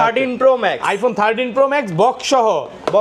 13 Pro Max, iPhone 13 Pro Max box সহ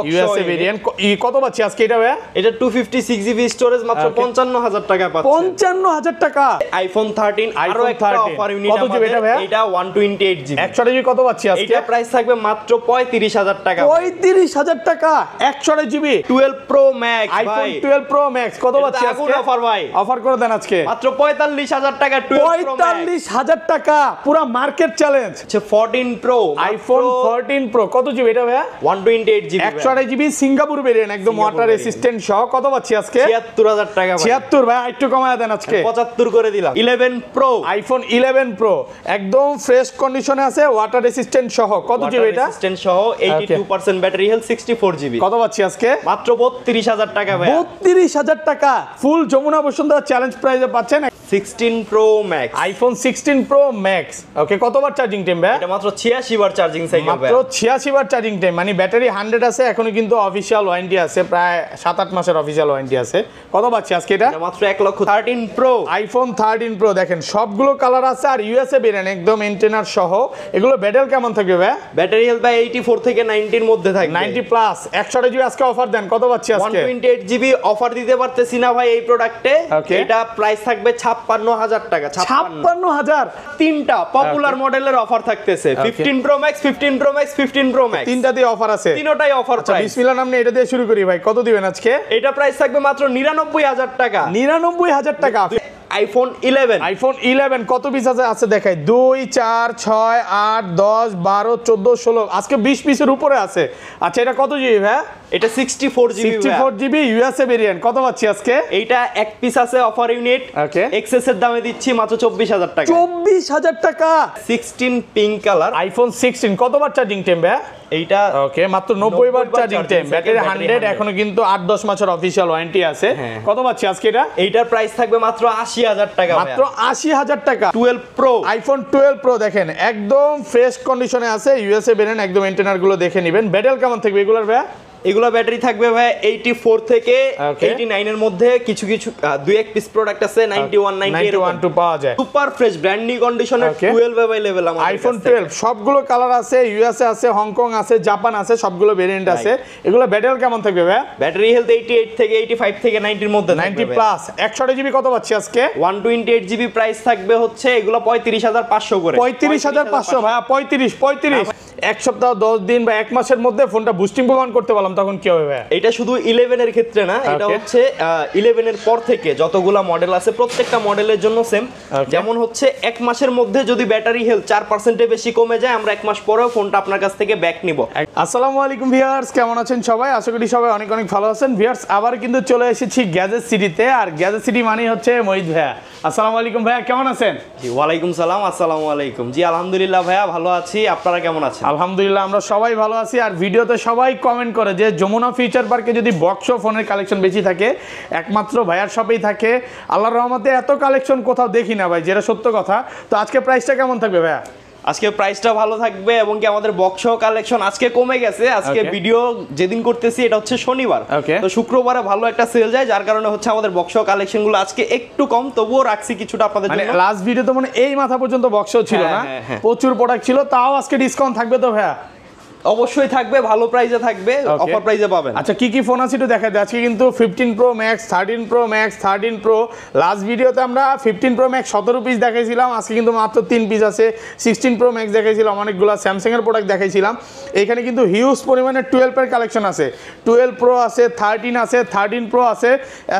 USA variant. কত পাচ্ছি আজকে এটা ভাই? এটা 256GB স্টোরেজ মাত্র 55000 টাকা পাচ্ছেন। 55000 টাকা iPhone 13 আরো একটা অফার ইউনিট কত জিবি এটা ভাই? এটা 128GB 128GB কত পাচ্ছি আজকে? এটা প্রাইস থাকবে মাত্র 35000 টাকা। 35000 টাকা 128GB 12 Pro Max iPhone 12 Pro Max কত পাচ্ছি আজকে? অফার ভাই, অফার করে দেন আজকে মাত্র 45000 টাকা 12 Pro Max। 45000 টাকা পুরো market challenge. 14 Pro iPhone 14 Pro কত জিবি এটা ভাই? 128GB 128GB সিঙ্গাপুর ভেরিয়েন্ট একদম ওয়াটার রেসিস্ট্যান্ট সহ কত পাচ্ছি আজকে? 76000 টাকা ভাই। 76 ভাই একটু কমায় দেন আজকে। 75 করে দিলাম। 11 Pro iPhone 11 Pro একদম ফ্রেশ কন্ডিশনে আছে ওয়াটার রেসিস্ট্যান্ট সহ কত জিবি এটা? রেসিস্ট্যান্ট সহ 82% ব্যাটারি হেলথ 64GB কত পাচ্ছি আজকে? মাত্র 32000 টাকা ভাই। 32000 টাকা ফুল যমুনা বসুন্ধরা চ্যালেঞ্জ প্রাইসে পাচ্ছেন 16 Pro Max iPhone 16 Pro Max। ওকে কত বার চার্জিং টাইম ভাই? এটা মাত্র 86 বার চার্জিং সাইকেল ভাই। মাত্র 86 বার চার্জিং টাইম, মানে ব্যাটারি 100 আছে, এখনো কিন্তু অফিশিয়াল ওয়ারেন্টি আছে, প্রায় 7-8 মাসের অফিশিয়াল ওয়ারেন্টি আছে। কত পাচ্ছি আজকে এটা? এটা মাত্র 1,00,000 13 Pro iPhone 13 Pro দেখেন সবগুলো কালার আছে আর ইউএসএ ভেরিয়েন্ট একদম এন্টেনার সহ। এগুলো ব্যাটারি কেমন থাকবে ভাই? ব্যাটারি হেলথ ভাই 84 থেকে 90 এর মধ্যে থাকবে। 90 প্লাস 128GB আজকে অফার দেন, কত পাচ্ছি আজকে? 128GB অফার দিতে পারতেছি না ভাই এই প্রোডাক্টে। এটা প্রাইস থাকবে 56000 টাকা। 56000 তিনটা পপুলার মডেলের অফার থাকতেছে। 15 Pro Max 15 Pro Max 15 Pro Max তিনটা দিয়ে অফার আছে, তিনটাই অফার প্রাইস। বিসমিল্লাহ নামে এটা দিয়ে শুরু করি ভাই, কত দিবেন আজকে? এটা প্রাইস থাকবে মাত্র 99000 টাকা। 99000 টাকা iPhone 11 কত পিস আছে দেখাই? 2 4 6 8 10 12 14 16 আজকে 20 পিসের উপরে আছে। আচ্ছা এটা কত জিবি ভাই? এটা 64GB ইউএসএ ভেরিয়েন্ট কত পাচ্ছি আজকে? এইটা এক পিস আছে অফার ইউনিট। ওকে এক্সএস এর দামে দিচ্ছি মাত্র 24000 টাকা। 24000 টাকা 16 পিঙ্ক কালার iPhone 16 কতবার চার্জিং টাইম ভাই? এইটা ওকে মাত্র 90 বার চার্জিং টাইম, ব্যাটারি 100, এখনো কিন্তু 8-10 মাসের অফিশিয়াল ওয়ারেন্টি আছে। কত পাচ্ছি আজকে এটা? এইটার প্রাইস থাকবে মাত্র 80000 টাকা। মাত্র 80000 টাকা 12 Pro iPhone 12 Pro দেখেন একদম ফ্রেশ কন্ডিশনে আছে, ইউএসএ ভেরিয়েন্ট একদম এন্টেনার গুলো দেখে নেবেন। ব্যাটারি কেমন থাকবে এগুলোর ভাই? এগুলা ব্যাটারি থাকবে ভাই 84 থেকে 89 এর মধ্যে। কিছু কিছু 2-1 পিস প্রোডাক্ট আছে 91 92 পাওয়া যায়। সুপার ফ্রেশ ব্র্যান্ড নিউ কন্ডিশনের 12 अवेलेबल আমাদের iPhone 12 সবগুলো কালার আছে, ইউএসএ আছে, হংকং আছে, জাপান আছে, সবগুলো ভেরিয়েন্ট আছে। এগুলো ব্যাটারি কেমন থাকবে ভাই? ব্যাটারি হেলথ 88 থেকে 85 থেকে 90 এর মধ্যে 90 প্লাস 128GB কত পাচ্ছি আজকে? 128GB প্রাইস থাকবে হচ্ছে এগুলো 35500 করে। 35500 ভাই 35 এক সপ্তাহ 10 দিন বা 1 মাসের মধ্যে ফোনটা বুস্টিং প্রমাণ করতে পারলাম, তখন কি হবে ভাই? এটা শুধু 11 এর ক্ষেত্রে না, এটা হচ্ছে 11 এর পর থেকে যতগুলা মডেল আছে প্রত্যেকটা মডেলের জন্য সেম। যেমন হচ্ছে 1 মাসের মধ্যে যদি ব্যাটারি হেলথ 4% এর বেশি কমে যায়, আমরা 1 মাস পরেও ফোনটা আপনার কাছ থেকে ব্যাক নিব। আসসালামু আলাইকুম ভিউয়ার্স, কেমন আছেন সবাই? আশা করি সবাই অনেক অনেক ভালো আছেন। ভিউয়ার্স আবার কিন্তু চলে এসেছি গ্যাজেট সিটিতে, আর গ্যাজেট সিটি মানে হচ্ছে মহিত ভাইয়া। আসসালামু আলাইকুম ভাইয়া, কেমন আছেন? জি ওয়ালাইকুম সালাম, আসসালামু আলাইকুম। জি আলহামদুলিল্লাহ ভাইয়া ভালো আছি, আপনারা কেমন আছেন? আলহামদুলিল্লাহ আমরা সবাই ভালো আছি। আর ভিডিওতে সবাই কমেন্ট করে যে যমুনা ফিউচার পার্কে যদি বক্স ফোনের কালেকশন বেশি থাকে একমাত্র ভাইয়ার শপেই থাকে। আল্লাহর রহমতে এত কালেকশন কোথাও দেখি না ভাই, যেটা সত্য কথা। তো আজকে প্রাইসটা কেমন থাকবে ভাইয়া? আজকে প্রাইসটা ভালো থাকবে এবং কি আমাদের বক্স কালেকশন আজকে কমে গেছে। আজকে ভিডিও যেদিন করতেছি এটা হচ্ছে শনিবার, তো শুক্রবারে ভালো একটা সেল যায়, যার কারণে হচ্ছে আমাদের বক্স কালেকশনগুলো আজকে একটু কম, তবুও রাখছি কিছুটা আপনাদের জন্য। লাস্ট ভিডিওতে মানে এই মাথা পর্যন্ত বক্সও ছিল না, প্রচুর প্রোডাক্ট ছিল, তাও আজকে ডিসকাউন্ট থাকবে তো ভাইয়া? অবশ্যই থাকবে, ভালো প্রাইসে থাকবে, অফার প্রাইসে পাবেন। আচ্ছা কি কি ফোন আছে একটু দেখা যায়। আজকে কিন্তু 15 Pro Max 13 Pro Max 13 Pro, last ভিডিওতে আমরা 15 Pro Max 17 পিস দেখাইছিলাম, আজকে কিন্তু মাত্র 3 পিস আছে। 16 Pro Max দেখাইছিলাম, অনেকগুলো স্যামসাং এর প্রোডাক্ট দেখাইছিলাম। এখানে কিন্তু হিউজ পরিমাণে 12 এর কালেকশন আছে, 12 Pro আছে, 13 আছে, 13 Pro আছে,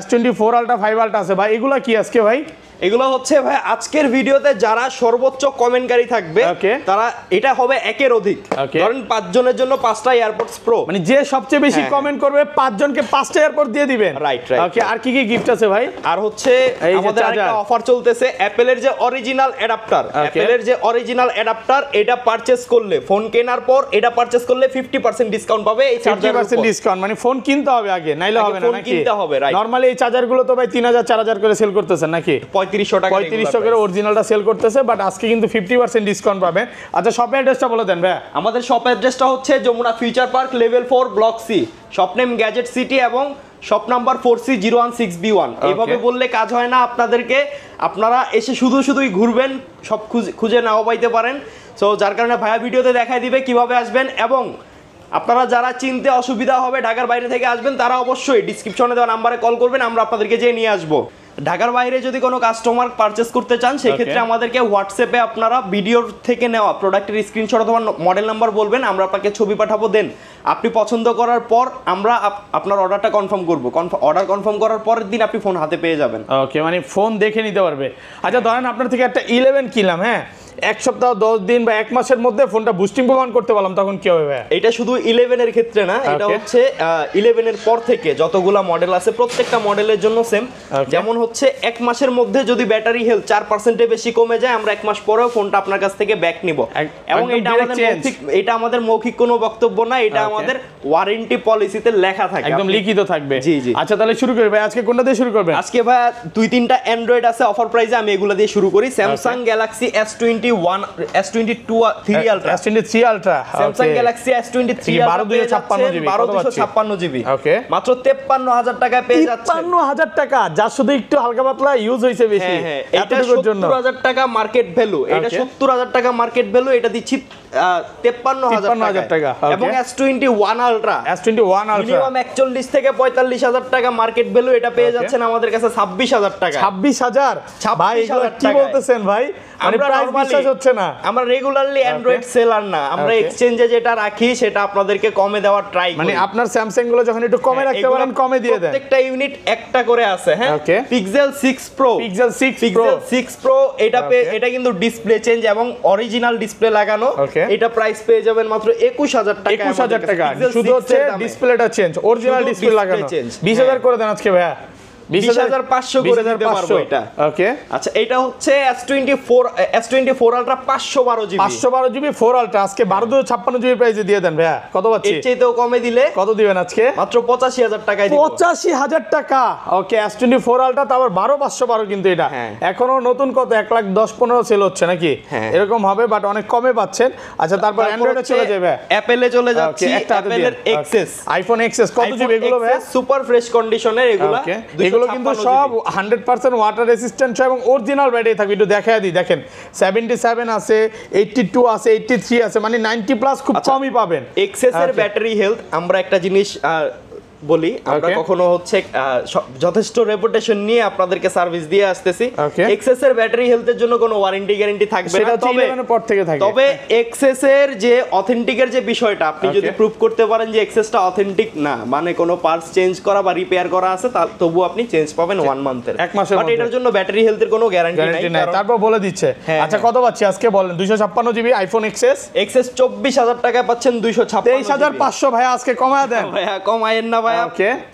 S24 Ultra 5 Ultra আছে। ভাই এগুলা কি আজকে ভাই? এগুলো হচ্ছে ভাই আজকের ভিডিওতে যারা সর্বোচ্চ কমেন্টকারী থাকবে তারা, এটা হবে একের অধিক, ধরেন 5 জনের জন্য 5টা এয়ারপডস প্রো, মানে যে সবচেয়ে বেশি কমেন্ট করবে 5 জনকে 5টা এয়ারপড দিয়ে দিবেন। রাইট। ওকে আর কি কি গিফট আছে ভাই? আর হচ্ছে আমাদের একটা অফার চলতেছে, অ্যাপেলের যে অরিজিনাল অ্যাডাপ্টার, এটা পারচেজ করলে ফোন কেনার পর এটা পারচেজ করলে 50% ডিসকাউন্ট পাবে। এই 50% ডিসকাউন্ট মানে ফোন কিনতে হবে আগে, নাইলে হবে না ফোন নাকি? কিনতে হবে, রাইট। নরমালি এই চার্জারগুলো তো ভাই 3000 4000 করে সেল করতেছেন নাকি? 3500 করে অরিজিনালটা সেল করতেছে, বাট আজকে কিন্তু 50% ডিসকাউন্ট পাবেন। আচ্ছা শপের অ্যাড্রেসটা বলে দেন ভাই। আমাদের শপের অ্যাড্রেসটা হচ্ছে Jamuna Future Park level 4 block C, shop name Gadget City এবং শপ নাম্বার 4C016B1। এইভাবে বললে কাজ হয় না আপনাদেরকে, আপনারা এসে শুধুই ঘুরবেন, সব খুঁজে নাও পাইতে পারেন। সো যার কারণে ভাইয়া ভিডিওতে দেখাই দিবে কিভাবে আসবেন, এবং আপনারা যারা চিনতে অসুবিধা হবে ঢাকার বাইরে থেকে আসবেন তারা অবশ্যই ডিসক্রিপশনে দেওয়া নাম্বারে কল করবেন, আমরা আপনাদেরকে যেয়ে নিয়ে আসবো। ঢাকার বাইরে যদি কোনো কাস্টমার পারচেস করতে চান সেই ক্ষেত্রে আমাদেরকে হোয়াটসঅ্যাপে আপনারা ভিডিওর থেকে নেওয়া প্রোডাক্টের স্ক্রিনশট অথবা মডেল নাম্বার বলবেন, আমরা আপনাকে ছবি পাঠাবো। দেন আপনি পছন্দ করার পর আমরা আপনার অর্ডারটা কনফার্ম করবো। অর্ডার কনফার্ম করার পরের দিন আপনি ফোন হাতে পেয়ে যাবেন। ওকে, মানে ফোন দেখে নিতে পারবে। আচ্ছা ধরেন আপনার থেকে একটা 11 কিনলাম, হ্যাঁ, এক সপ্তাহ 10 দিন বা এক মাসের মধ্যে ফোনটা বুস্টিং প্রমাণ করতে পারলাম, তখন কি হবে? এটা শুধু 11 এর ক্ষেত্রে না, এটা হচ্ছে 11 এর পর থেকে যতগুলা মডেল আছে প্রত্যেকটা মডেলের জন্য সেম। যেমন হচ্ছে এক মাসের মধ্যে যদি ব্যাটারি হেলথ 4% বেশি কমে যায়, আমরা এক মাস পরেও ফোনটা আপনার কাছ থেকে ব্যাক নিব। এবং এটা আমাদের মৌখিক কোনো বক্তব্য না, এটা আমাদের ওয়ারেন্টি পলিসিতে লেখা থাকে, একদম লিখিত থাকবে। জি জি। আচ্ছা তাহলে শুরু করি ভাই, আজকে কোনটা দিয়ে শুরু করবেন? আজকে ভাই 2-3টা অ্যান্ড্রয়েড আছে অফার প্রাইসে, আমি এগুলো দিয়ে শুরু করি। Samsung Galaxy S22 3 Ultra, S23 Ultra, Samsung Galaxy S23 1256 GB, okay, মাত্র 53,000 টাকায় পেয়ে যাচ্ছেন। 53,000 টাকা, যা শুধু একটু হালকা পাতলা ইউজ হইছে বেশি। হ্যাঁ, এটা 70,000 টাকা মার্কেট ভ্যালু, এটা 70,000 টাকা মার্কেট ভ্যালু, এটা দিচ্ছি 53,000 টাকা। এবং S21 Ultra মিনিমাম 41 থেকে 45,000 টাকা মার্কেট ভ্যালু, এটা পেয়ে যাচ্ছেন আমাদের কাছে 26,000 টাকা। 26,000 ভাই, এগুলো কি বলতেছেন ভাই? মানে প্রাইস বিশ্বাস হচ্ছে না। আমরা রেগুলারলি অ্যান্ড্রয়েড সেলার না, আমরা এক্সচেঞ্জে যেটা রাখি সেটা আপনাদেরকে কমে দেওয়ার ট্রাই করি। মানে আপনার স্যামসাং গুলো যখন একটু কমে রাখতে পারেন কমে দিয়ে দেন। প্রত্যেকটা ইউনিট একটা করে আছে। হ্যাঁ, Pixel 6 Pro এটা কিন্তু ডিসপ্লে চেঞ্জ এবং অরিজিনাল ডিসপ্লে লাগানো। এটা প্রাইস পেয়ে যাবেন মাত্র 21,000 টাকা। 21,000 টাকা শুধু হচ্ছে ডিসপ্লেটা চেঞ্জ, অরিজিনাল ডিসপ্লে লাগানো। 20,000 করে দেন আজকে ভাইয়া, 20,500 করে দিতে পারবো এটা। ওকে, আচ্ছা এটা হচ্ছে S24 Ultra 512 GB 512 GB 4 Ultra আজকে 1256 জিবি প্রাইসে দিয়ে দেন ভাইয়া। কত পাচ্ছি? এর চাইতেও কমে দিলে কত দিবেন আজকে? মাত্র 85,000 টাকায় দিব। 85,000 টাকা। ওকে, S24 Ultra তারপর 12,512 কিন্তু এটা এখনো নতুন কত 1,10,15 সেল হচ্ছে নাকি এরকম হবে, বাট অনেক কমে পাচ্ছেন। আচ্ছা তারপর অ্যান্ড্রয়েডে চলে যাবে, অ্যাপেলে চলে যাচ্ছে। অ্যাপেলের XS, আইফোন XS কত জিবি এগুলো ভাই? সুপার ফ্রেশ কন্ডিশনের এগুলো। এগুলো কিন্তু সব 100% ওয়াটার রেসিস্ট্যান্ট এবং অরিজিনাল ব্যাটারি থাকবে। একটু দেখায় দিই, দেখেন 77 আছে, 82 আছে, 83 আছে, মানে 90+ খুব কমই পাবেন। XS এর ব্যাটারি হেলথ আমরা একটা জিনিস বলি, আমরা কখনো হচ্ছে যথেষ্ট রেপুটেশন নিয়ে আপনাদেরকে সার্ভিস দিয়ে আসতেছি। XS এর ব্যাটারি হেলথের জন্য কোনো ওয়ারেন্টি গ্যারান্টি থাকবে না, তবে XS এর যে অথেন্টিকের যে বিষয়টা, আপনি যদি প্রুফ করতে পারেন যে XS টা অথেন্টিক না, মানে কোনো পার্টস চেঞ্জ করা বা রিপেয়ার করা আছে, তবু আপনি চেঞ্জ পাবেন 1 মান্থের, 1 মাসের মধ্যে। বাট এটার জন্য ব্যাটারি হেলথের কোনো গ্যারান্টি নাই। তারপর বলে দিচ্ছে। আচ্ছা কত পাচ্ছি আজকে বলেন? 256 জিবি আইফোন XS 24,000 টাকায় পাচ্ছেন 256। 23,500 ভাই আজকে কমায় দেন ভাইয়া, কমায়েন না ভাইয়া।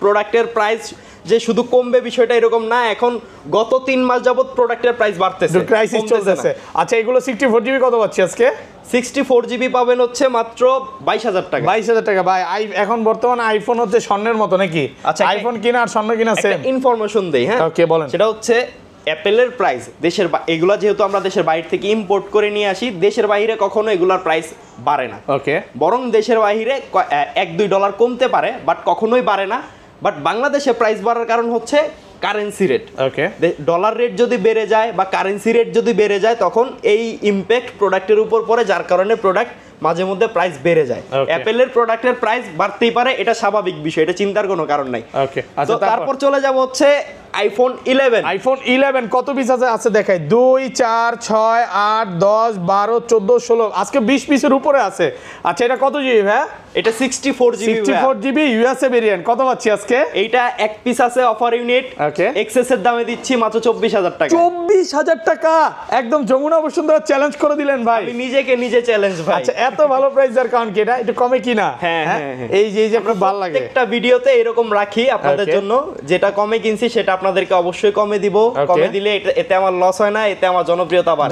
প্রোডাক্টের প্রাইস যে শুধু কমবে বিষয়টা এরকম না, এখন গত 3 মাস যাবত প্রোডাক্টের প্রাইস বাড়তেছে, ক্রাইসিস চলতেছে। আচ্ছা এগুলো 64 জিবি কত পাচ্ছি আজকে? 64 জিবি পাবেন হচ্ছে মাত্র 22,000 টাকা। 22,000 টাকা ভাই। এখন বর্তমানে আইফোন হচ্ছে স্বর্ণের মতো নাকি? আচ্ছা আইফোন কিনা আর স্বর্ণ কিনা সেম? ইনফরমেশন দেই। হ্যাঁ ওকে বলেন। সেটা হচ্ছে অ্যাপেলের প্রাইস দেশের, এগুলা যেহেতু আমরা দেশের বাইরে থেকে ইম্পোর্ট করে নিয়ে আসি, দেশের বাইরে কখনো এগুলার প্রাইস বাড়ে না। ওকে, বরং দেশের বাইরে $1-2 কমতে পারে, বাট কখনোই বাড়ে না। বাট বাংলাদেশে প্রাইস বাড়ার কারণ হচ্ছে কারেন্সি রেট। ওকে, ডলার রেট যদি বেড়ে যায় বা কারেন্সি রেট যদি বেড়ে যায়, তখন এই ইমপ্যাক্ট প্রোডাক্টের উপর পড়ে, যার কারণে প্রোডাক্ট মাঝে মধ্যে প্রাইস বেড়ে যায়। অ্যাপেলের প্রোডাক্টের প্রাইস বাড়তেই পারে, এটা স্বাভাবিক বিষয়, এটা চিন্তার কোনো কারণ নাই। ওকে, আচ্ছা তারপর চলে যাব হচ্ছে আইফোন 11। আইফোন 11 কত পিস আছে দেখাই? 2 4 6 8 10 12 14 16 আজকে 20 পিসের উপরে আছে। আচ্ছা এটা কত জিবি ভাই? এটা 64 জিবি। 64 GB USA variant. কত পাচ্ছি আজকে? এইটা এক পিস আছে অফার ইউনিট। XS এর দামে দিচ্ছি মাত্র 24,000 টাকা। 24,000 টাকা, একদম যমুনা বসুন্ধরা চ্যালেঞ্জ করে দিলেন ভাই। আমি নিজেকে নিজে চ্যালেঞ্জ ভাই। আচ্ছা এত ভালো প্রাইস যার কারণ কি এটা একটু কমে কিনা? হ্যাঁ হ্যাঁ, এই যে খুব ভালো লাগে। একটা ভিডিওতে এরকম রাখি আপনাদের জন্য, যেটা কমে কিনছি সেটা আপনাদেরকে অবশ্যই কমে দিব। কমে দিলে এতে আমার লস হয় না, এতে আমার জনপ্রিয়তা বাড়ে।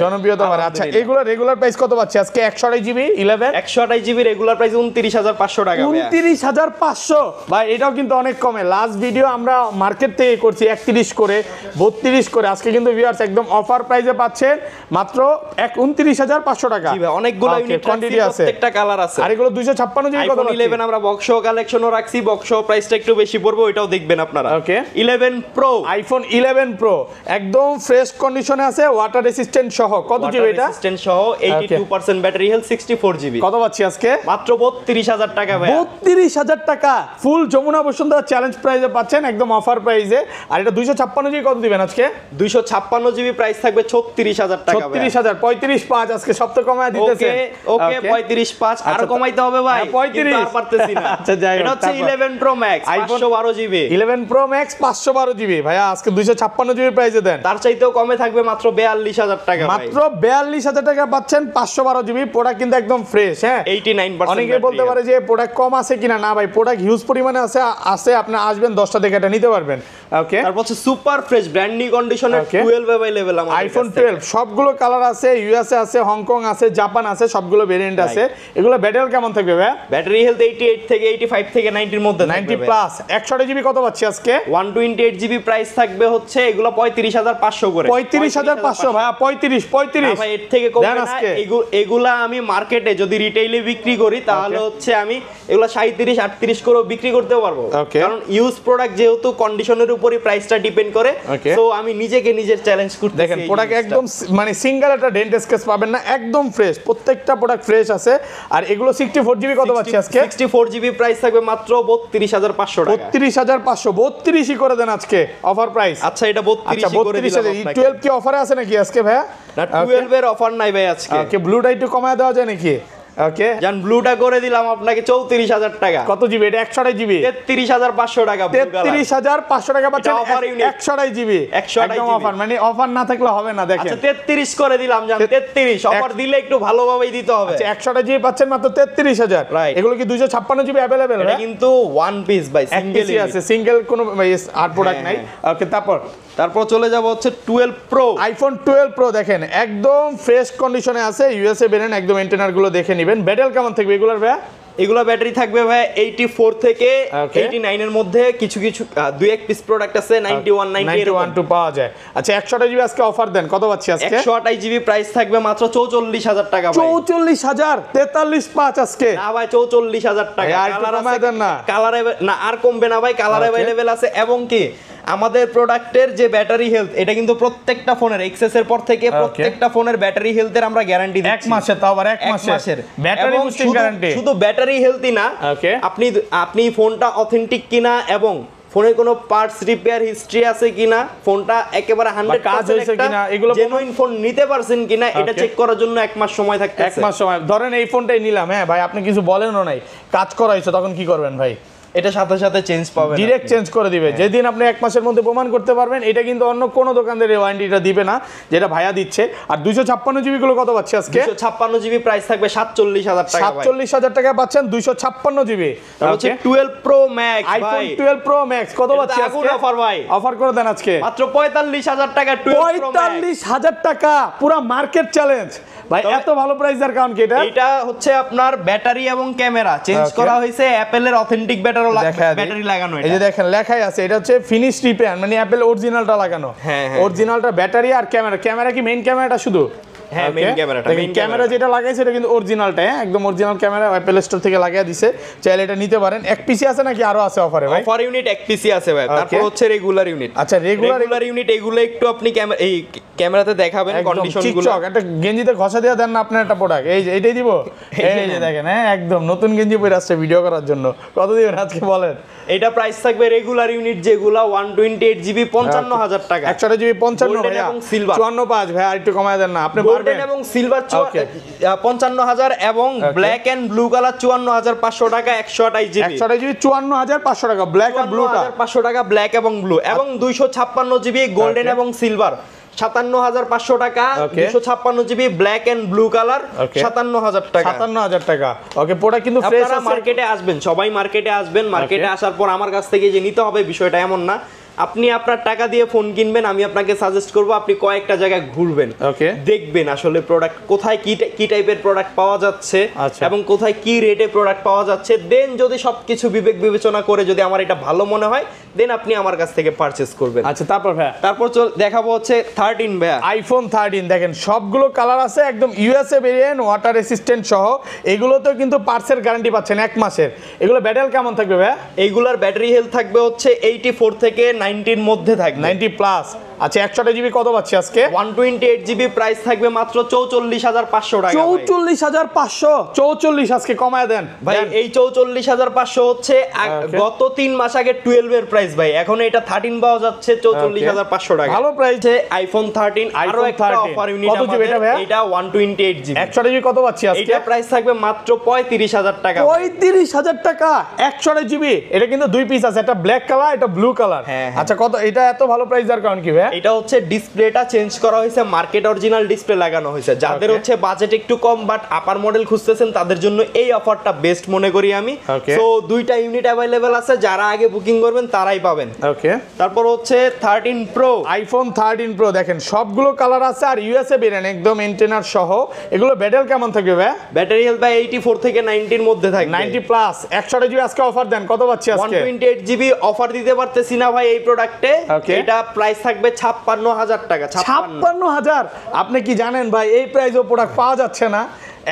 আচ্ছা এগুলো রেগুলার প্রাইস কত পাচ্ছি আজকে? 128 জিবি 11 128 জিবি রেগুলার প্রাইস 29,500 টাকা। 29,500 ভাই, এটাও কিন্তু অনেক কমে। লাস্ট ভিডিও আমরা মার্কেট থেকে করছি 31 করে 32 করে, আজকে কিন্তু ভিউয়ার্স একদম অফার প্রাইসে পাচ্ছেন মাত্র 29,500 টাকা। জি ভাই, অনেকগুলো ইউনিট কোয়ান্টিটি আছে, প্রত্যেকটা কালার আছে। আর এগুলো 256 জিবি কত? 11 আমরা বক্স কালেকশনও রাখছি, বক্স প্রাইসটা একটু বেশি পড়বে, ওইটাও দেখবেন আপনারা। ওকে, 11 প্রো আইফোন 11 প্রো একদম ফ্রেশ কন্ডিশনে আছে, ওয়াটার রেসিস্ট্যান্ট সহ। কত জিবি এটা? রেসিস্ট্যান্ট সহ 82% ব্যাটারি হেলথ, 64 জিবি। কত পাচ্ছি আজকে? মাত্র 32000 টাকা ভাই। 32000 টাকা ফুল যমুনা বসুন্ধরা চ্যালেঞ্জ প্রাইসে পাচ্ছেন, একদম অফার প্রাইসে। আর এটা 256 জিবি কত দিবেন আজকে? 256 জিবি প্রাইস থাকবে 36000 টাকা ভাই। 36000 35.5 আজকে সপ্তাহ কমায় দিতেছে। ওকে 35.5 আর কমাইতে হবে ভাই, 35 আর পারতেছি না। আচ্ছা যাই হোক, এটা হচ্ছে 11 pro max 512 GB. 11 pro max 512 GB ভাইয়া আজকে 256 জিবি প্রাইসে দেন। তার চাইতেও কমে থাকবে মাত্র 42000 টাকা ভাই। মাত্র 42000 টাকা পাচ্ছেন 512 জিবি। প্রোডাক্ট কিন্তু একদম ফ্রেশ। হ্যাঁ 89%। অনেকে বলতে পারে যে প্রোডাক্ট কম আছে কিনা, না ভাই প্রোডাক্ট হিউজ পরিমাণে আছে। আপনি আসবেন 10টা দেখে এটা নিতে পারবেন। ওকে তারপর হচ্ছে সুপার ফ্রেশ ব্র্যান্ড নিউ কন্ডিশনের 12 अवेलेबल আমাদের আইফোন 12 সবগুলো কালার আছে, ইউএসএ আছে, হংকং আছে, জাপান আছে, সবগুলো ভেরিয়েন্ট আছে। এগুলো ব্যাটারি কেমন থাকবে ভাই? ব্যাটারি হেলথ 88 থেকে 85 থেকে 90 এর মধ্যে 90 প্লাস। 128 জিবি কত পাচ্ছি আজকে? 128 জিবি প্রাইস থাকবে হচ্ছে এগুলো 35500 করে। 35500 ভাই। 35 ভাই এর থেকে কমবে না। আজকে এগুলা আমি মার্কেটে যদি রিটেইলে বিক্রি করি তাহলে হচ্ছে আমি এগুলা 37 38 করে বিক্রি করতে পারবো, কারণ ইউজ প্রোডাক্ট যেহেতু কন্ডিশনের উপরই প্রাইসটা ডিপেন্ড করে। সো আমি নিজের চ্যালেঞ্জ করতেছি। দেখেন প্রোডাক্ট একদম মানে সিঙ্গেল একটা ডেন্ট স্কেচ পাবেন না, একদম ফ্রেশ। প্রত্যেকটা প্রোডাক্ট ফ্রেশ আছে। আর এগুলো 64 জিবি কত পাচ্ছি আজকে? 64 জিবি প্রাইস থাকবে মাত্র 32500 টাকা। 32500 32ই করে দেন আজকে অফার প্রাইস। আচ্ছা এটা 32ই করে দিলাম আপনাকে। 12 কি অফারে আছে নাকি আজকে ভাইয়া? না 12 এর অফার নাই ভাই আজকে। ওকে ব্লুটা একটু কমায় দেওয়া যায় নাকি? ওকে জান ব্লুটা করে দিলাম আপনাকে 34000 টাকা। কত জিবি এটা? 128 জিবি 33500 টাকা। 33500 টাকা পাচ্ছেন অফার ইউনিট 128 জিবি। 128 একদম অফার, মানে অফার না থাকলে হবে না। দেখেন আচ্ছা 33 করে দিলাম জান। 33 অফার দিলে একটু ভালোভাবেই দিতে হবে। আচ্ছা 128 জিবি পাচ্ছেন মাত্র 33000। এগুলো কি 256 জিবি अवेलेबल? এটা কিন্তু ওয়ান পিস বাই সিঙ্গেল আছে, সিঙ্গেল কোনো আর প্রোডাক্ট নাই। ওকে তারপর চলে যাব হচ্ছে 12 প্রো। আইফোন 12 প্রো দেখেন একদম ফ্রেশ কন্ডিশনে আছে, ইউএসএ ভেরিয়েন্ট। একদম এন্টেনার গুলো দেখে নেবেন। ব্যাটারি কেমন থাকবে এগুলোর ভাই? এগুলো ব্যাটারি থাকবে ভাই 84 থেকে 89 এর মধ্যে। কিছু দুই এক পিস প্রোডাক্ট আছে 91 90 91 টু পাওয়া যায়। আচ্ছা 128 জিবি আজকে অফার দেন, কত পাচ্ছি আজকে? 128 জিবি প্রাইস থাকবে মাত্র 44000 টাকা ভাই। 44000 43.5 আজকে। না ভাই 44000 টাকা। কালার আছে দেন না? কালার না আর কমবে না ভাই, কালার अवेलेबल আছে। এবং কি আমাদের প্রোডাক্টের যে ব্যাটারি হেলথ এটা কিন্তু প্রত্যেকটা ফোনের এক্সেস এর পর থেকে প্রত্যেকটা ফোনের ব্যাটারি হেলথের আমরা গ্যারান্টি দিচ্ছি। 1 মাসে, তাও আবার 1 মাসের ব্যাটারি বুস্টিং গ্যারান্টি। শুধু ব্যাটারি হেলথই না, আপনি ফোনটা অথেন্টিক কিনা এবং ফোনের কোনো পার্টস রিপেয়ার হিস্ট্রি আছে কিনা, ফোনটা একেবারে 100% কাজ হয়েছে কিনা, এগুলো জেনুইন ফোন নিতে পারছেন কিনা এটা চেক করার জন্য 1 মাস সময় থাকতেছে। 1 মাস সময়। ধরেন এই ফোনটাই নিলাম, হ্যাঁ ভাই আপনি কিছু বলেনও নাই, কাজ করা হয়েছে, তখন কি করবেন ভাই? এটা সাথে সাথে চেঞ্জ পাবেন, ডাইরেক্ট চেঞ্জ করে দিবে। যেদিন আপনি 1 মাসের মধ্যে প্রমাণ করতে পারবেন, এটা কিন্তু অন্য কোনো দোকানদার এই ওয়ারেন্টিটা দিবে না যেটা ভাইয়া দিচ্ছে। আর 256 জিবি গুলো কত পাচ্ছি আজকে? 256 জিবি প্রাইস থাকবে 47000 টাকা। 47000 টাকা পাচ্ছেন 256 জিবি। তারপর হচ্ছে 12 প্রো ম্যাক্স ভাই। আইফোন 12 প্রো ম্যাক্স কত পাচ্ছি আজকে? অফার ভাই, অফার করে দেন আজকে মাত্র 45000 টাকা। 45000 টাকা পুরো মার্কেট চ্যালেঞ্জ ভাই। এত ভালো প্রাইস এর কারণ কি? এটা হচ্ছে আপনার ব্যাটারি এবং ক্যামেরা চেঞ্জ করা হয়েছে, অ্যাপলের অথেন্টিক ব্যাটারি লাগানো। এই যে দেখেন লেখাই আছে, এটা হচ্ছে ফিনিশ রিপেয়ার, মানে অ্যাপল অরিজিনালটা লাগানো। অরিজিনালটা ব্যাটারি আর ক্যামেরা কি মেইন ক্যামেরাটা শুধু? হ্যাঁ মেইন ক্যামেরাটা। ক্যামেরা যেটা লাগাইছে এটা কিন্তু অরিজিনালটা, একদম অরিজিনাল ক্যামেরা অ্যাপল স্টোর থেকে লাগিয়ে দিয়েছে। চাইলে এটা নিতে পারেন। এক পিসি আছে নাকি আরো আছে অফারে ভাই? অফার ইউনিট এক পিসি আছে ভাই। তারপর হচ্ছে রেগুলার ইউনিট। আচ্ছা রেগুলার ইউনিট এগুলো একটু আপনি এই ক্যামেরাতে দেখাবেন কন্ডিশনগুলো। একটা গেঞ্জিতে ঘষা দিয়ে দেন না আপনার একটা প্রোডাক্ট। এই যে এইটাই দিব। এই যে দেখেন, হ্যাঁ একদম নতুন গেঞ্জি পরে আসছে ভিডিও করার জন্য। কত দিবেন আজকে বলেন? এটা প্রাইস থাকবে রেগুলার ইউনিট যেগুলো 128 জিবি 55000 টাকা। 128 জিবি 55 ভাই এবং সিলভার 54.5 ভাই। আর একটু কমায় দেন না আপনি পারবেন। গোল্ডেন এবং সিলভার 55000 এবং ব্ল্যাক এন্ড ব্লু কালার 54500 টাকা। 128 জিবি 54500 টাকা ব্ল্যাক আর ব্লুটা 500 টাকা ব্ল্যাক এবং ব্লু। এবং 256 জিবি গোল্ডেন এবং সিলভার 57500 টাকা। 256 GB black and blue colour 57000 টাকা। 57000 টাকা। ওকে প্রোডাক্ট কিন্তু ফ্রেশ আছে। মার্কেটে আসবেন, সবাই মার্কেটে আসবেন। মার্কেটে আসার পর আমার কাছ থেকে যে নিতে হবে বিষয়টা এমন না। আপনি আপনার টাকা দিয়ে ফোন কিনবেন, আমি আপনাকে সাজেস্ট করব আপনি কয়েকটা জায়গায় ঘুরবেন, দেখবেন আসলে প্রোডাক্ট কোথায় কি টাইপের প্রোডাক্ট পাওয়া যাচ্ছে এবং কোথায় কি রেটে প্রোডাক্ট পাওয়া যাচ্ছে। দেন যদি সবকিছু বিবেক বিবেচনা করে যদি আমার এটা ভালো মনে হয় দেন আপনি আমার কাছ থেকে পারচেজ করবেন। আচ্ছা তারপর ভাইয়া তারপর দেখাবো হচ্ছে 13 ভাইয়া, আইফোন 13 দেখেন সবগুলো কালার আছে, একদম ইউএসএ ভেরিয়েন্ট, ওয়াটার রেসিস্ট্যান্ট সহ। এগুলোতেও কিন্তু পার্টসের গ্যারান্টি পাচ্ছেন 1 মাসের। এগুলো ব্যাটারি কেমন থাকবে ভাইয়া? এইগুলার ব্যাটারি হেলথ থাকবে হচ্ছে 84 থেকে 90 এর মধ্যে থাকবে, 90 প্লাস। আচ্ছা 128 জিবি কত পাচ্ছি আজকে? 128 জিবি প্রাইস থাকবে মাত্র 44,500 টাকা। 44,500, 44 আজকে কমায় দেন ভাই। এই 44,500 হচ্ছে গত 3 মাস আগে 12 এর প্রাইস ভাই, এখন এটা 13 পাওয়া যাচ্ছে 44,500 টাকা। ভালো প্রাইস। আইফোন 13 আরো একটা অফার ইউনিট কত জিবি এটা ভাই? এটা 128 জিবি। 128 জিবি কত পাচ্ছি আজকে? এটা প্রাইস থাকবে মাত্র 35,000 টাকা। 35,000 টাকা 128 জিবি। এটা কিন্তু দুই পিস আছে, একটা ব্ল্যাক কালার, এটা ব্লু কালার। আচ্ছা কত এটা এত ভালো প্রাইস দেওয়ার কারণ কি ভাই? এটা হচ্ছে ডিসপ্লেটা চেঞ্জ করা হয়েছে, মার্কেট অরিজিনাল ডিসপ্লে লাগানো হয়েছে। যাদের হচ্ছে বাজেট একটু কম বাট আপার মডেল খুঁজতেছেন তাদের জন্য এই অফারটা বেস্ট মনে করি আমি। সো দুইটা ইউনিট अवेलेबल আছে, যারা আগে বুকিং করবেন তারাই পাবেন। ওকে। তারপর হচ্ছে 13 প্রো, আইফোন 13 প্রো দেখেন সবগুলো কালার আছে আর ইউএসএ ভেরিয়েন্ট একদম এন্টেনার সহ। এগুলো ব্যাটারি কেমন থাকবে ভাই? ব্যাটারি হেলথ ভাই 84 থেকে 90 এর মধ্যে থাকবে। 90 প্লাস। 128 জিবি আজকে অফার দেন, কত পাচ্ছি আজকে? 128 জিবি অফার দিতে পারতেছি না ভাই এই প্রোডাক্টে। এটা প্রাইস থাকবে 56,000 টাকা। 56,000। আপনি কি জানেন ভাই এই প্রাইসেও প্রোডাক্ট পাওয়া যাচ্ছে না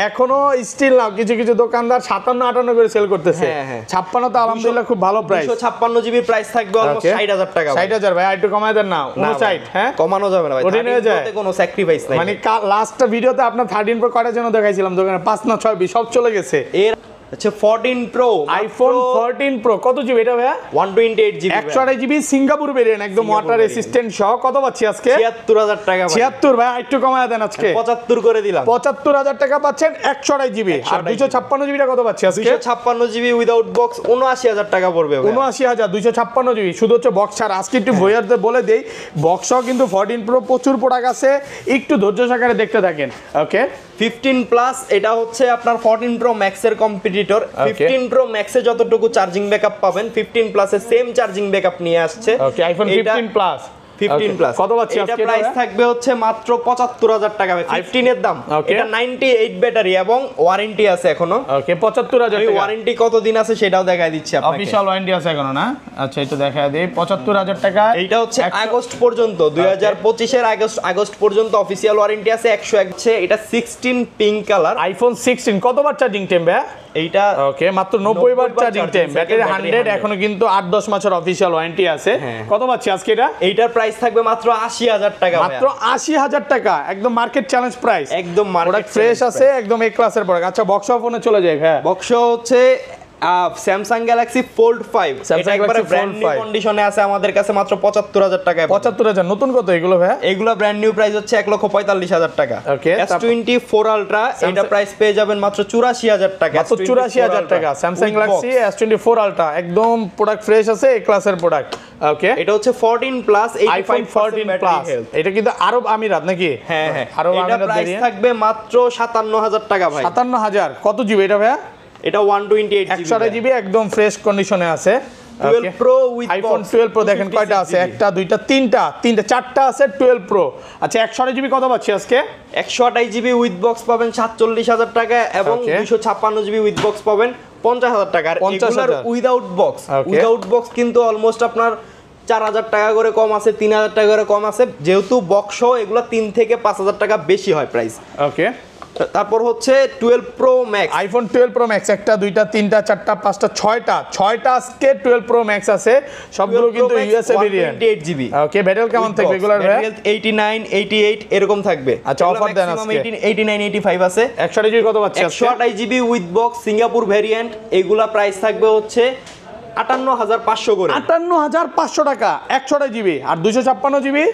এখনো স্টিল না, কিছু কিছু দোকানদার 57-58 করে সেল করতেছে। 56 তো আলহামদুলিল্লাহ খুব ভালো প্রাইস। 256 জিবি প্রাইস থাকবে অলমোস্ট 60,000 টাকা। 60,000 ভাই একটু কমায় দেন না। 59 হ্যাঁ কমানো যাবে না ভাই, ওটাতে কোনো স্যাক্রিফাইস নাই। মানে লাস্ট ভিডিওতে আপনার 13 প্রো কয়টার জন্য দেখাইছিলাম দোকানে 5 না 6 সব চলে গেছে। এর আচ্ছা 14 প্রো, আইফোন 14 প্রো কত জিবি এটা ভাই? 128 জিবি। 128 জিবি সিঙ্গাপুর ভেরিয়েন্ট একদম ওয়াটার রেসিস্ট্যান্ট সহ। কত পাচ্ছি আজকে? 76,000 টাকা ভাই। 76 ভাই একটু কমায় দেন আজকে। 75 করে দিলাম। 75,000 টাকা পাচ্ছেন 128 জিবি। আর 256 জিবিটা কত পাচ্ছি আজকে? 256 জিবি উইদাউট বক্স 79,000 টাকা পড়বে ভাই। 79,000 256 জিবি শুধু হচ্ছে বক্স ছাড়া। আজকে একটু বইয়ারদের বলে দেই বক্সও কিন্তু 14 প্রো প্রচুর প্রোডাক্ট আছে, একটু ধৈর্য সহকারে দেখতে থাকেন। ওকে। 15 প্লাস এটা হচ্ছে আপনার 14 প্রো ম্যাক্স এর কম্পিটিটর। 15 প্রো ম্যাক্সে যতটুকু চার্জিং ব্যাকআপ পাবেন 15 প্লাসে সেম চার্জিং ব্যাকআপ নিয়ে আসছে। ওকে আইফোন 15 প্লাস 15 প্লাস কত পাচ্ছি আজকে? এটা প্রাইস থাকবে হচ্ছে মাত্র 75,000 টাকা। 15 এর দাম। এটা 98 ব্যাটারি এবং ওয়ারেন্টি আছে এখনো। ওকে 75,000 টাকা। ওয়ারেন্টি কতদিন আছে সেটাও দেখাই দিচ্ছি আপনাকে। অফিশিয়াল ওয়ারেন্টি আছে এখনো না? আচ্ছা এটা দেখায় দেই 75,000 টাকা। এটা হচ্ছে আগস্ট পর্যন্ত 2025 এর আগস্ট পর্যন্ত অফিশিয়াল ওয়ারেন্টি আছে। 101 আছে। এটা 16 পিঙ্ক কালার আইফোন 16 কতবার চার্জিং টাইম ভাই? এইটা ওকে মাত্র 90 বার চার্জিং টাইম, ব্যাটারি 100 এখনো কিন্তু 8-10 মাসের অফিশিয়াল ওয়ারেন্টি আছে। কত পাচ্ছি আজকে এটা? এইটার প্রাইস থাকবে মাত্র 80,000 টাকা। মাত্র 80,000 টাকা একদম মার্কেট চ্যালেঞ্জ প্রাইস। একদম মার্কেট ফ্রেশ আছে একদম এ ক্লাসের প্রোডাক্ট। আচ্ছা বক্স ফোনে চলে যাই ভাই। বক্স হচ্ছে স্যামসাং গ্যালাক্সি ফোল্ড 5। এটা একবারে ব্র্যান্ড নিউ কন্ডিশনে আছে আমাদের কাছে মাত্র 75,000 টাকায়। 75,000 নতুন কত এগুলো ভাই? এগুলো ব্র্যান্ড নিউ প্রাইস হচ্ছে 1,45,000 টাকা। ওকে S24 আলট্রা এটা প্রাইস পেয়ে যাবেন মাত্র 84,000 টাকা। মাত্র 84,000 টাকা স্যামসাং গ্যালাক্সি S24 আলট্রা একদম প্রোডাক্ট ফ্রেশ আছে এ ক্লাসের প্রোডাক্ট। ওকে এটা হচ্ছে 14 প্লাস আইফোন 14 প্লাস। এটা কিন্তু আরব আমিরাত নাকি? হ্যাঁ আরব এটা আমিরাত প্রাইস থাকবে মাত্র 57,000 টাকা ভাই। 57,000 কত জিবি এটা ভাই? এটা 128 128 জিবি একদম ফ্রেশ কন্ডিশনে আছে। 12 প্রো উইথ আইফোন 12 প্রো দেখেন কয়টা আছে? একটা দুইটা তিনটা চারটা আছে 12 প্রো। আচ্ছা 128 জিবি কত পাচ্ছি আজকে? 128 জিবি উইথ বক্স পাবেন 47,000 টাকা এবং 256 জিবি উইথ বক্স পাবেন 50,000 টাকা। আর এগুলার উইদাউট বক্স কিন্তু অলমোস্ট আপনার 4,000 টাকা করে কম আছে, 3,000 টাকা করে কম আছে। যেহেতু বক্স এগুলো 3 থেকে 5,000 টাকা বেশি হয় প্রাইস। ওকে তারপর হচ্ছে 12 pro max iPhone 12 pro max একটা দুইটা তিনটা চারটা পাঁচটা ছয়টা আজকে 12 প্রো ম্যাক্স আছে সবগুলো কিন্তু USA variant 128 GB. Okay battery কেমন থাকবে এগুলার ভাই? 89 88 এরকম থাকবে। আচ্ছা অফার দেন আজকে 89 85 আছে। 128 জিবি কত পাচ্ছি আজকে? 128 GB with box Singapore variant এগুলা প্রাইস থাকবে হচ্ছে 58,500 করে। 58,500 টাকা 128 জিবি। আর 256 জিবি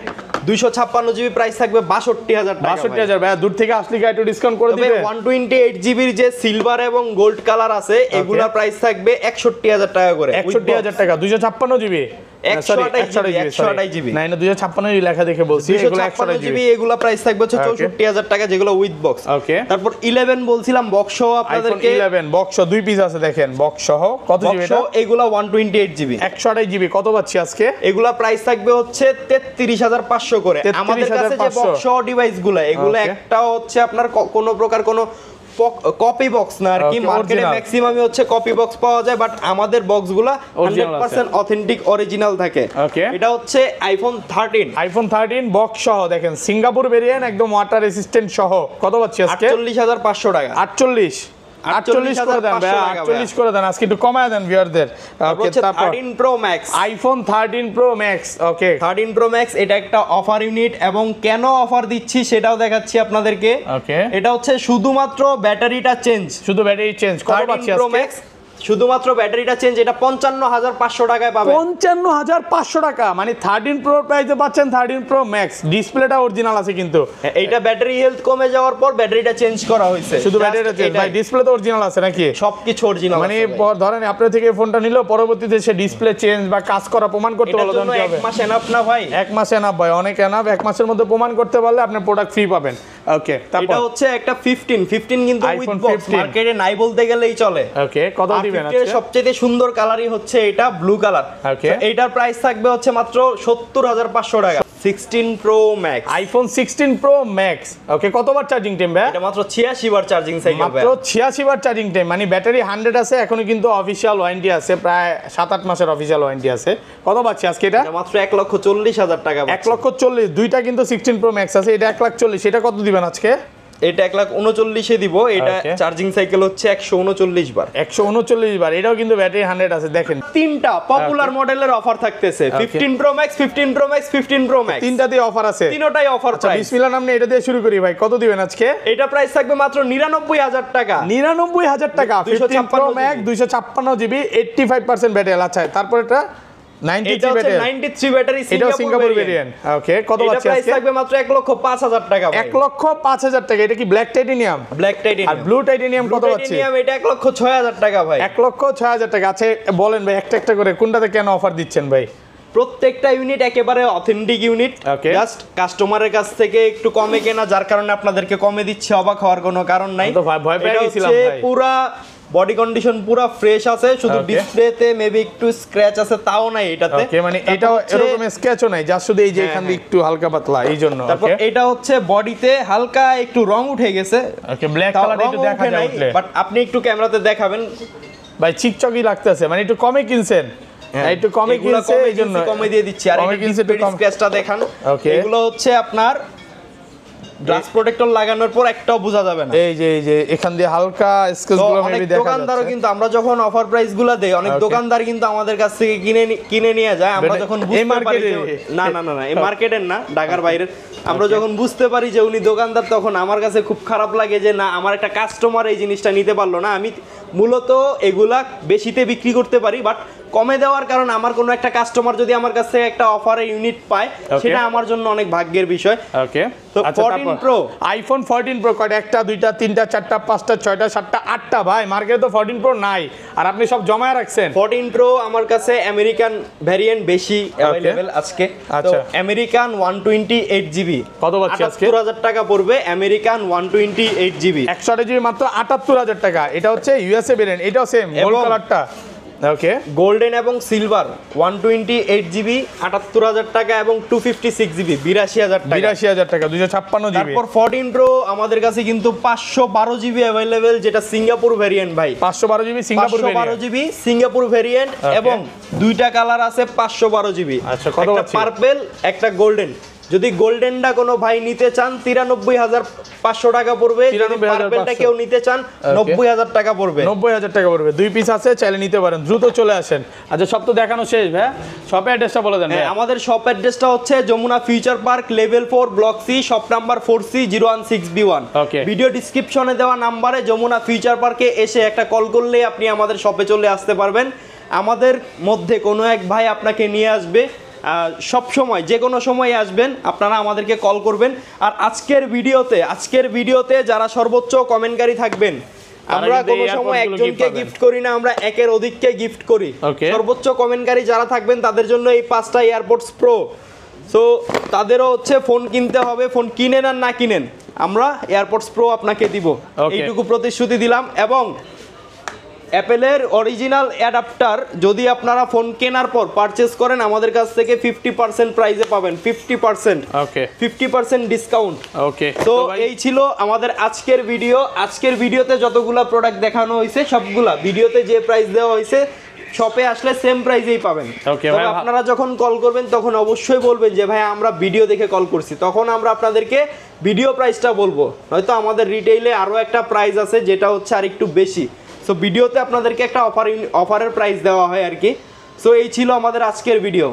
256 জিবি প্রাইস থাকবে 62,000 টাকা। 62,000 ভাই দূর থেকে আসলে কি একটু ডিসকাউন্ট করে দিবে? 128 জিবির যে সিলভার এবং গোল্ড কালার আছে এগুলা প্রাইস থাকবে 61,000 টাকা করে। 61,000 টাকা 256 জিবি। 128 জিবি না না 256 জিবি লেখা দেখে বলছি। এগুলো 128 জিবি এগুলা প্রাইস থাকবে হচ্ছে 64,000 টাকা যেগুলো উইথ বক্স। ওকে তারপর 11 বলছিলাম বক্স সহ আপনাদেরকে। 11 বক্স দুই পিস আছে দেখেন বক্স সহ কত জিবি এটা? এগুলা 128 জিবি 128 জিবি কত পাচ্ছি আজকে? এগুলা প্রাইস থাকবে হচ্ছে 33,500 করে। আমাদের কাছে যে বক্স সহ ডিভাইস গুলো এগুলো একটা হচ্ছে আপনার কোনো প্রকার কোনো কপি বক্স না আর কি, মার্কেটে ম্যাক্সিমামই হচ্ছে কপি বক্স পাওয়া যায়, বাট আমাদের বক্সগুলো 100% অথেন্টিক অরিজিনাল থাকে। এটা হচ্ছে আইফোন 13 বক্স সহ, দেখেন সিঙ্গাপুর ভেরিয়েন্ট, একদম ওয়াটার রেসিস্ট্যান্ট সহ। কত পাচ্ছি আজকে? 48,500 টাকা। 48 করে দেন ভাই, 48 করে দেন আজকে, একটু কমায় দেন ভিউয়ারদের। ওকে, তারপর 13 pro max, iPhone 13 pro max. Okay, 13 pro max, এটা একটা অফার ইউনিট এবং কেন অফার দিচ্ছি সেটাও দেখাচ্ছি আপনাদেরকে। ওকে, এটা হচ্ছে শুধুমাত্র ব্যাটারিটা চেঞ্জ, শুধু ব্যাটারি চেঞ্জ। কত পাচ্ছি আজকে? শুধুমাত্র ব্যাটারিটা চেঞ্জ, এটা 55,500 টাকায় পাবেন। 55,500 টাকা, মানে 13 প্রো প্রাইসে পাচ্ছেন 13 প্রো ম্যাক্স। ডিসপ্লেটা অরিজিনাল আছে কিন্তু এইটা ব্যাটারি হেলথ কমে যাওয়ার পর ব্যাটারিটা চেঞ্জ করা হয়েছে, শুধু ব্যাটারিটা চেঞ্জ। ভাই ডিসপ্লে তো অরিজিনাল আছে নাকি? সবকিছু অরিজিনাল, মানে ধরেন আপনার থেকে ফোনটা নিলো, পরবর্তীতে সে ডিসপ্লে চেঞ্জ বা কাজ করা প্রমাণ করতে পারলো, এটার জন্য এক মাস এনাফ না ভাই? এক মাস এনাফ ভাই, অনেক এনাফ। এক মাসের মধ্যে প্রমাণ করতে পারলে আপনি প্রোডাক্ট ফ্রি পাবেন। ওকে, তারপর এটা হচ্ছে একটা 15 কিন্তু উইথ বক্স, মার্কেটে নাই বলতে গেলেই চলে। ওকে, কত দিবেন আজকে? সবচেয়ে সুন্দর কালারই হচ্ছে এটা ব্লু কালার। ওকে, এইটার প্রাইস থাকবে হচ্ছে মাত্র 70,500 টাকা। 16 pro max, iPhone 16 pro max. Okay, কতবার চার্জিং টাইম ভাই? এটা মাত্র 86 বার চার্জিং সাইকেল, মাত্র 86 বার চার্জিং টাইম, মানে ব্যাটারি 100 আছে এখনো, কিন্তু অফিশিয়াল ওয়ারেন্টি আছে, প্রায় 7-8 মাসের অফিশিয়াল ওয়ারেন্টি আছে। কত পাচ্ছি আজকে এটা? মাত্র 1,40,000 টাকা। 1,40,000, দুইটা কিন্তু 16 প্রো ম্যাক্স আছে, এটা 1,40,000। এটা কত দিবেন আজকে? এটা 1,39,000 দিব। এটা চার্জিং সাইকেল হচ্ছে 139 বার। 139 বার, এটাও কিন্তু ব্যাটারি 100 আছে। দেখেন তিনটা পপুলার মডেলের অফার থাকতেছে, 15 pro max, 15 pro max, 15 pro max, তিনটাতেই অফার আছে, তিনটাই অফার প্রাইস। বিসমিল্লাহ নামে এটা দিয়ে শুরু করি ভাই। কত দিবেন আজকে? এটা প্রাইস থাকবে মাত্র 99,000 টাকা। 99,000 টাকা, 15 প্রো ম্যাক্স, 256 জিবি, 85% ব্যাটারি। আচ্ছা, তারপর এটা 93 ব্যাটারি, সিঙ্গাপুর ভেরিয়েন্ট। ওকে, কত পাচ্ছি আজকে? থাকবে মাত্র 1,05,000 টাকা। 1,05,000 টাকা। এটা কি ব্ল্যাক টাইটেনিয়াম? Black titanium. আর ব্লু টাইটেনিয়াম কত পাচ্ছি? এটা 1,06,000 টাকা ভাই। 1,06,000 টাকা। আচ্ছা বলেন ভাই, একটা একটা করে কোনটাতে কেন অফার দিচ্ছেন ভাই? প্রত্যেকটা ইউনিট একেবারে অথেন্টিক ইউনিট, জাস্ট কাস্টমারের কাছ থেকে একটু কমে কেনা, যার কারণে আপনাদেরকে কমে দিচ্ছে, অবাক হওয়ার কোনো কারণ নাই। তো ভয় পেয়ে গেছিলাম ভাই। পুরা বডি কন্ডিশন পুরা ফ্রেশ আছে, শুধু ডিসপ্লেতে মেবি একটু স্ক্র্যাচ আছে, তাও নাই এটাতে। ওকে, মানে এটাও এরকম স্ক্র্যাচও নাই, জাস্ট শুধু এই যে এখান দিয়ে একটু হালকা পাতলা, এই জন্য। তারপর এটা হচ্ছে বডিতে হালকা একটু রং উঠে গেছে। ওকে, ব্ল্যাক কালার একটু দেখা যায় উঠলে, বাট আপনি একটু ক্যামেরাতে দেখাবেন ভাই, চিকচকই লাগতেছে, মানে একটু কমে কিনছেন, একটু কমে কিনছে, এই জন্য কমে দিয়ে দিচ্ছি। আর এটা স্ক্র্যাচটা দেখান, এগুলো হচ্ছে আপনার গ্লাস প্রোটেক্টর লাগানোর পর একটাও বোঝা যাবে না। এই যে এখান দিয়ে হালকা স্কেচগুলো মেবি দেখা যাচ্ছে। দোকানদারও কিন্তু, আমরা যখন অফার প্রাইসগুলো দেই, অনেক দোকানদার কিন্তু আমাদের কাছ থেকে কিনে নিয়ে যায়। আমরা যখন বুঝতে পারি না এই মার্কেটের না, ঢাকার বাইরের, আমরা যখন বুঝতে পারি যে উনি দোকানদার, তখন আমার কাছে খুব খারাপ লাগে যে না, আমার একটা কাস্টমার এই জিনিসটা নিতে পারলো না। আমি মূলত এগুলা বেশিতে বিক্রি করতে পারি, বাট কমে দেওয়ার কারণ আমার কোনো একটা কাস্টমার যদি আমার কাছ থেকে একটা অফারে ইউনিট পায়, সেটা আমার জন্য অনেক ভাগ্যের বিষয়। ওকে, তো 14 প্রো, আইফোন 14 প্রো কয়টা? একটা, দুইটা, তিনটা, চারটা, পাঁচটা, ছয়টা, সাতটা, আটটা। ভাই মার্কেটে তো 14 প্রো নাই, আর আপনি সব জমায় রাখছেন। 14 প্রো আমার কাছে আমেরিকান ভ্যারিয়েন্ট বেশি अवेलेबल আজকে। তো আমেরিকান 128 জিবি কত পাচ্ছি আজকে? 78,000 টাকা পড়বে আমেরিকান 128 জিবি। 128 জিবি মাত্র 78,000 টাকা। এটা হচ্ছে ইউএসএ ভ্যারিয়েন্ট, এটাও সেম গোল্ড কালারটা। ওকে, গোল্ডেন এবং সিলভার 128 জিবি 78,000 টাকা, এবং 256 জিবি 82,000 টাকা। 82,000 টাকা, 256 জিবি। তারপর 14 প্রো আমাদের কাছে কিন্তু 512 জিবি अवेलेबल, যেটা সিঙ্গাপুর ভেরিয়েন্ট ভাই। 512 GB Singapore variant, 512 GB Singapore variant, এবং দুইটা কালার আছে 512 জিবি। আচ্ছা, কত একটা পার্পল, একটা গোল্ডেন। যদি গোল্ডেনটা কোনো ভাই নিতে চান 93,500 টাকা পড়বে, যদি পার্পলটা কেউ নিতে চান 90,000 টাকা পড়বে। 90,000 টাকা পড়বে। দুই পিস আছে, চাইলে নিতে পারেন, দ্রুত চলে আসেন। আচ্ছা, সব তো দেখানো শেষ ভাই, শপের অ্যাড্রেসটা বলে দেন। আমাদের শপ অ্যাড্রেসটা হচ্ছে Jamuna Future Park level 4 block C, shop number 4C016B1। Video ডিসক্রিপশনে দেওয়া নাম্বারে যমুনা ফিউচার পার্কে এসে একটা কল করলে আপনি আমাদের শপে চলে আসতে পারবেন। আমাদের মধ্যে কোনো এক ভাই আপনাকে নিয়ে আসবে, সব সময় যে কোনো সময় আসবেন, আপনারা আমাদেরকে কল করবেন। আর আজকের ভিডিওতে যারা সর্বোচ্চ কমেন্টকারী থাকবেন, আমরা কোনো সময় একজনকে গিফট করি না, আমরা একের অধিককে গিফট করি। সর্বোচ্চ কমেন্টকারী যারা থাকবেন তাদের জন্য এই 5টা এয়ারপডস প্রো। সো তাদেরও হচ্ছে ফোন কিনতে হবে, ফোন কিনেন আর না কিনেন, আমরা এয়ারপডস প্রো আপনাকে দিব, এইটুকু প্রতিশ্রুতি দিলাম। এবং অ্যাপেলের অরিজিনাল অ্যাডাপ্টার যদি আপনারা ফোন কেনার পর পারচেজ করেন আমাদের কাছ থেকে 50% প্রাইসে পাবেন, 50%। ওকে, 50% ডিসকাউন্ট। ওকে, তো এই ছিল আমাদের আজকের ভিডিও। আজকের ভিডিওতে যতগুলা প্রোডাক্ট দেখানো হয়েছে সবগুলা ভিডিওতে যে প্রাইস দেওয়া হয়েছে শপে আসলে সেম প্রাইসেই পাবেন। তবে আপনারা যখন কল করবেন তখন অবশ্যই বলবেন যে ভাই আমরা ভিডিও দেখে কল করছি, তখন আমরা আপনাদেরকে ভিডিও প্রাইসটা বলবো, নয়তো আমাদের রিটেইলে আরও একটা প্রাইস আছে যেটা হচ্ছে আর একটু বেশি। সো ভিডিওতে আপনাদেরকে একটা অফারের প্রাইস দেওয়া হয় আর কি। সো এই ছিল আমাদের আজকের ভিডিও।